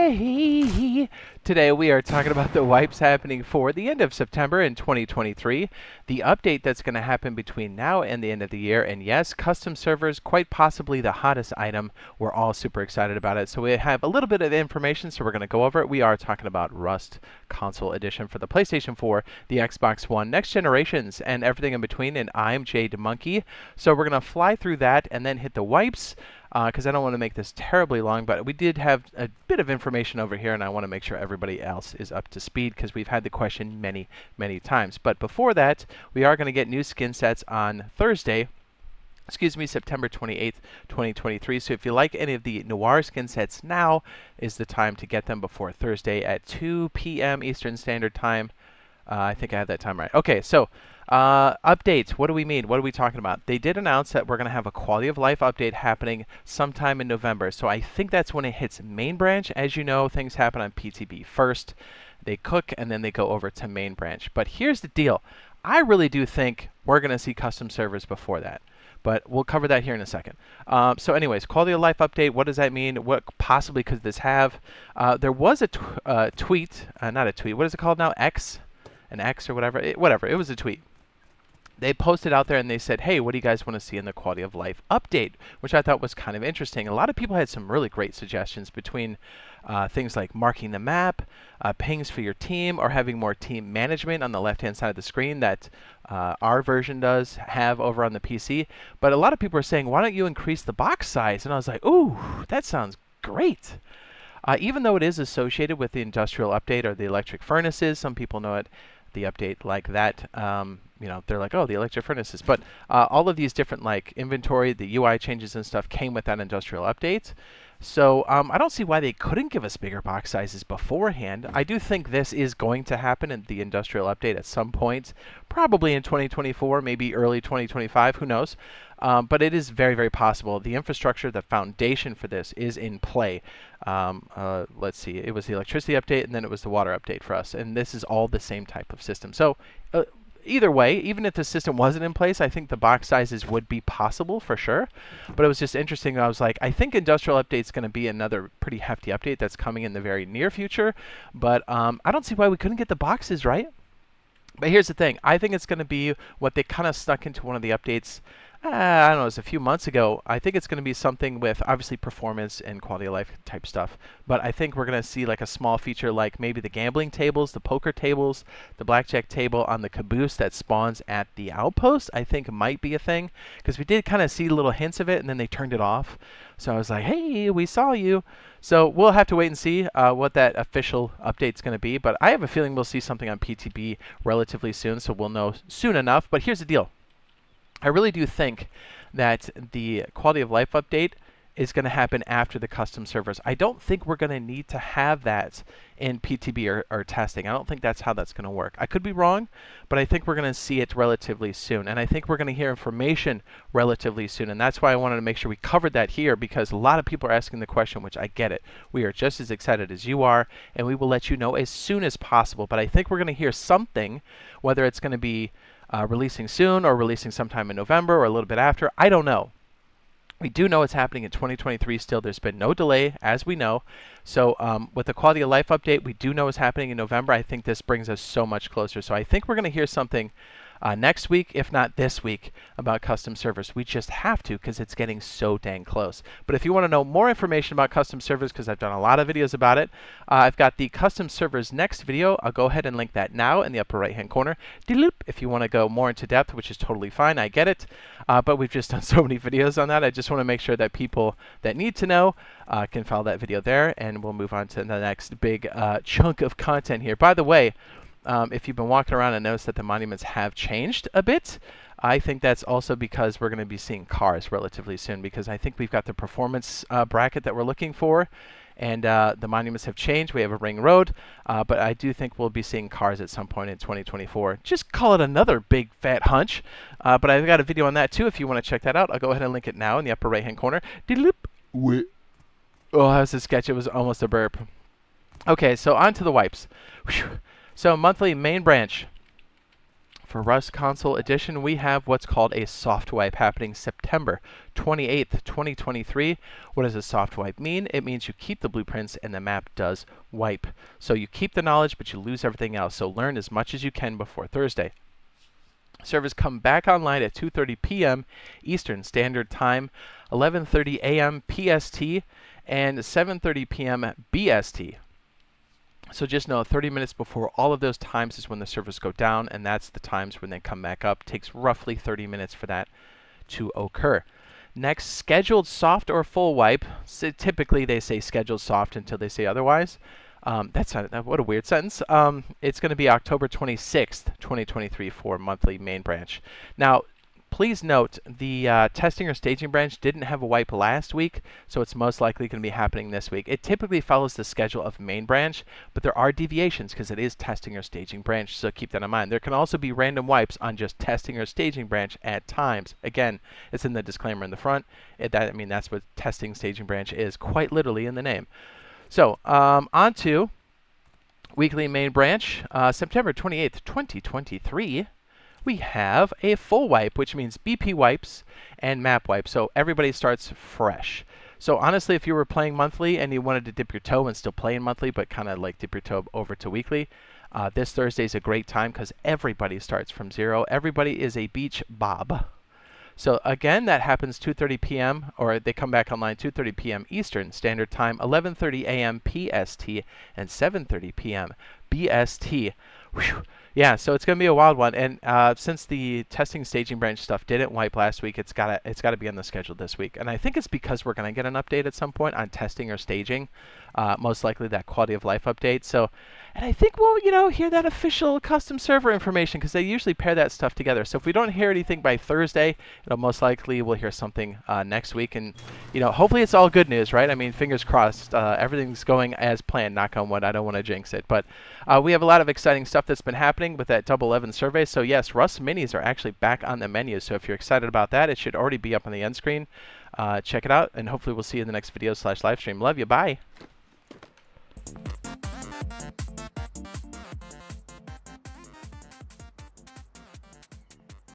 Hey! Today we are talking about the wipes happening for the end of September in 2023, the update that's going to happen between now and the end of the year, and yes, custom servers, quite possibly the hottest item. We're all super excited about it. So we have a little bit of information, so we're going to go over it. We are talking about Rust Console Edition for the PlayStation 4, the Xbox One, next generations, and everything in between, and I'm Jade Monkey. So we're going to fly through that and then hit the wipes, because I don't want to make this terribly long, but we did have a bit of information over here, and I want to make sure everybody else is up to speed because we've had the question many, many times. But before that, we are going to get new skin sets on Thursday, September 28th, 2023. So if you like any of the Noir skin sets, now is the time to get them before Thursday at 2 p.m. Eastern Standard Time. I think I have that time right. Okay, so updates. What do we mean? What are we talking about? They did announce that we're going to have a quality of life update happening sometime in November. So I think that's when it hits main branch. As you know, things happen on PTB first. They cook and then they go over to main branch. But here's the deal. I really do think we're going to see custom servers before that. But we'll cover that here in a second. So anyways, quality of life update, what does that mean? What possibly could this have? There was a tweet, not a tweet, what is it called now? An X or whatever. It was a tweet. They posted out there and they said, hey, what do you guys want to see in the quality of life update? Which I thought was kind of interesting. A lot of people had some really great suggestions between things like marking the map, pings for your team, or having more team management on the left-hand side of the screen that our version does have over on the PC. But a lot of people are saying, why don't you increase the box size? And I was like, ooh, that sounds great. Even though it is associated with the industrial update or the electric furnaces, some people know it, the update like that, you know, they're like, oh, the electric furnaces. But all of these different like inventory, the UI changes and stuff came with that industrial update. So I don't see why they couldn't give us bigger box sizes beforehand. I do think this is going to happen in the industrial update at some point, probably in 2024, maybe early 2025, who knows. But it is very, very possible. The infrastructure, the foundation for this is in play. Let's see, it was the electricity update and then it was the water update for us. And this is all the same type of system. So either way, even if the system wasn't in place, I think the box sizes would be possible for sure. But it was just interesting. I was like, I think industrial update's going to be another pretty hefty update that's coming in the very near future. But I don't see why we couldn't get the boxes right. But here's the thing. I think it's going to be what they kind of stuck into one of the updates. I don't know, it was a few months ago. I think it's going to be something with obviously performance and quality of life type stuff. But I think we're going to see like a small feature like maybe the gambling tables, the poker tables, the blackjack table on the caboose that spawns at the outpost, I think might be a thing. Because we did kind of see little hints of it and then they turned it off. So I was like, hey, we saw you. So we'll have to wait and see what that official update's going to be. But I have a feeling we'll see something on PTB relatively soon. So we'll know soon enough. But here's the deal. I really do think that the quality of life update is going to happen after the custom servers. I don't think we're going to need to have that in PTB or testing. I don't think that's how that's going to work. I could be wrong, but I think we're going to see it relatively soon. And I think we're going to hear information relatively soon. And that's why I wanted to make sure we covered that here, because a lot of people are asking the question, which I get it. We are just as excited as you are, and we will let you know as soon as possible. But I think we're going to hear something, whether it's going to be releasing soon or releasing sometime in November or a little bit after. I don't know. We do know it's happening in 2023 still. There's been no delay, as we know. So with the quality of life update, we do know it's happening in November. I think this brings us so much closer. So I think we're going to hear something next week, if not this week, about custom servers. We just have to because it's getting so dang close. But if you want to know more information about custom servers, because I've done a lot of videos about it, I've got the custom servers next video. I'll go ahead and link that now in the upper right hand corner. If you want to go more into depth, which is totally fine, I get it. But we've just done so many videos on that. I just want to make sure that people that need to know can follow that video there, and we'll move on to the next big chunk of content here. By the way, if you've been walking around and noticed that the monuments have changed a bit, I think that's also because we're going to be seeing cars relatively soon, because I think we've got the performance bracket that we're looking for, and the monuments have changed. We have a ring road, but I do think we'll be seeing cars at some point in 2024. Just call it another big fat hunch, but I've got a video on that too if you want to check that out. I'll go ahead and link it now in the upper right hand corner. Oh, that was a sketch. It was almost a burp. Okay, so on to the wipes. Whew. So monthly main branch for Rust Console Edition, we have what's called a soft wipe happening September 28th, 2023. What does a soft wipe mean? It means you keep the blueprints and the map does wipe. So you keep the knowledge, but you lose everything else. So learn as much as you can before Thursday. Servers come back online at 2:30 p.m. Eastern Standard Time, 11:30 a.m. PST, and 7:30 p.m. BST. So just know 30 minutes before all of those times is when the servers go down, and that's the times when they come back up. It takes roughly 30 minutes for that to occur. Next, scheduled soft or full wipe. So typically they say scheduled soft until they say otherwise. That's not, what a weird sentence. It's going to be October 26th, 2023 for monthly main branch. Now, please note the testing or staging branch didn't have a wipe last week, so it's most likely going to be happening this week. It typically follows the schedule of main branch, but there are deviations because it is testing or staging branch, so keep that in mind. There can also be random wipes on just testing or staging branch at times. Again, it's in the disclaimer in the front. That's what testing staging branch is, quite literally in the name. So on to weekly main branch, September 28th, 2023. We have a full wipe, which means BP wipes and map wipes. So everybody starts fresh. So honestly, if you were playing monthly and you wanted to dip your toe and still play in monthly, but kind of like dip your toe over to weekly, this Thursday is a great time because everybody starts from zero. Everybody is a beach bob. So again, that happens 2:30 p.m. or they come back online 2:30 p.m. Eastern Standard Time, 11:30 a.m. PST, and 7:30 p.m. BST. Whew. Yeah, so it's going to be a wild one, and since the testing staging branch stuff didn't wipe last week, it's got to be on the schedule this week. And I think it's because we're going to get an update at some point on testing or staging, most likely that quality of life update. So, and I think we'll hear that official custom server information because they usually pair that stuff together. So if we don't hear anything by Thursday, most likely we'll hear something next week, and hopefully it's all good news, right? I mean, fingers crossed, everything's going as planned. Knock on wood. I don't want to jinx it, but we have a lot of exciting stuff that's been happening with that Double 11 survey. So yes, Rust Minis are actually back on the menu. So if you're excited about that, it should already be up on the end screen. Check it out, and hopefully we'll see you in the next video / live stream. Love you. Bye.